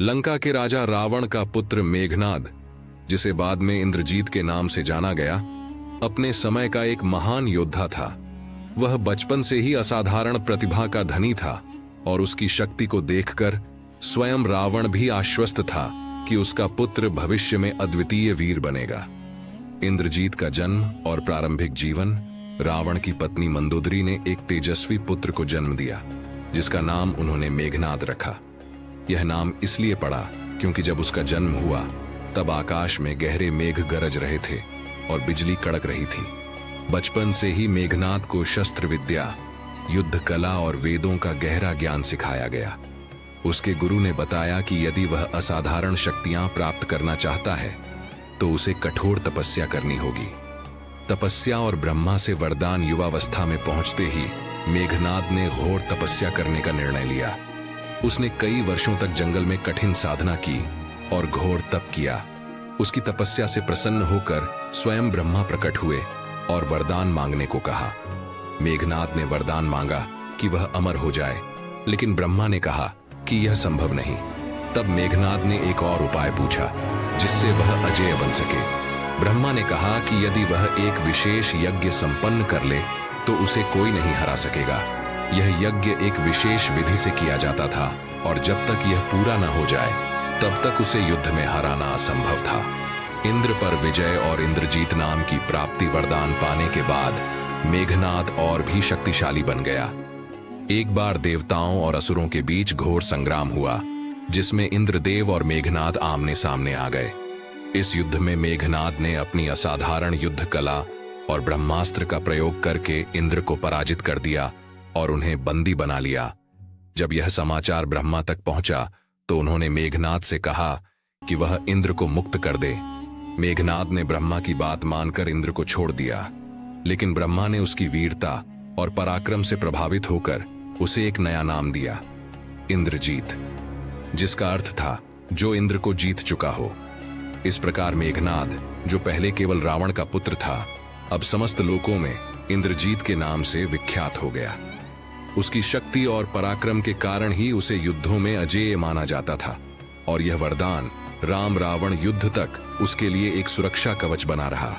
लंका के राजा रावण का पुत्र मेघनाद, जिसे बाद में इंद्रजीत के नाम से जाना गया, अपने समय का एक महान योद्धा था। वह बचपन से ही असाधारण प्रतिभा का धनी था और उसकी शक्ति को देखकर स्वयं रावण भी आश्वस्त था कि उसका पुत्र भविष्य में अद्वितीय वीर बनेगा। इंद्रजीत का जन्म और प्रारंभिक जीवन। रावण की पत्नी मंदोदरी ने एक तेजस्वी पुत्र को जन्म दिया, जिसका नाम उन्होंने मेघनाद रखा। यह नाम इसलिए पड़ा क्योंकि जब उसका जन्म हुआ तब आकाश में गहरे मेघ गरज रहे थे और बिजली कड़क रही थी। बचपन से ही मेघनाद को शस्त्र विद्या, युद्ध कला और वेदों का गहरा ज्ञान सिखाया गया। उसके गुरु ने बताया कि यदि वह असाधारण शक्तियां प्राप्त करना चाहता है तो उसे कठोर तपस्या करनी होगी। तपस्या और ब्रह्मा से वरदान युवावस्था में पहुंचते ही मेघनाद ने घोर तपस्या करने का निर्णय लिया। उसने कई वर्षों तक जंगल में कठिन साधना की और घोर तप किया। उसकी तपस्या से प्रसन्न होकर स्वयं ब्रह्मा प्रकट हुए और वरदान मांगने को कहा। मेघनाद ने वरदान मांगा कि वह अमर हो जाए, लेकिन ब्रह्मा ने कहा कि यह संभव नहीं। तब मेघनाद ने एक और उपाय पूछा जिससे वह अजेय बन सके। ब्रह्मा ने कहा कि यदि वह एक विशेष यज्ञ संपन्न कर ले तो उसे कोई नहीं हरा सकेगा। यह यज्ञ एक विशेष विधि से किया जाता था और जब तक यह पूरा न हो जाए तब तक उसे युद्ध में हराना असंभव था। इंद्र पर विजय और इंद्रजीत नाम की प्राप्ति वरदान पाने के बाद मेघनाद और भी शक्तिशाली बन गया। एक बार देवताओं और असुरों के बीच घोर संग्राम हुआ, जिसमें इंद्रदेव और मेघनाद आमने सामने आ गए। इस युद्ध में मेघनाद ने अपनी असाधारण युद्ध कला और ब्रह्मास्त्र का प्रयोग करके इंद्र को पराजित कर दिया और उन्हें बंदी बना लिया। जब यह समाचार ब्रह्मा तक पहुंचा तो उन्होंने मेघनाद से कहा कि वह इंद्र को मुक्त कर दे। मेघनाद ने ब्रह्मा की बात मानकर इंद्र को छोड़ दिया, लेकिन ब्रह्मा ने उसकी वीरता और पराक्रम से प्रभावित होकर उसे एक नया नाम दिया, इंद्रजीत, जिसका अर्थ था जो इंद्र को जीत चुका हो। इस प्रकार मेघनाद, जो पहले केवल रावण का पुत्र था, अब समस्त लोकों में इंद्रजीत के नाम से विख्यात हो गया। उसकी शक्ति और पराक्रम के कारण ही उसे युद्धों में अजेय माना जाता था और यह वरदान राम रावण युद्ध तक उसके लिए एक सुरक्षा कवच बना रहा।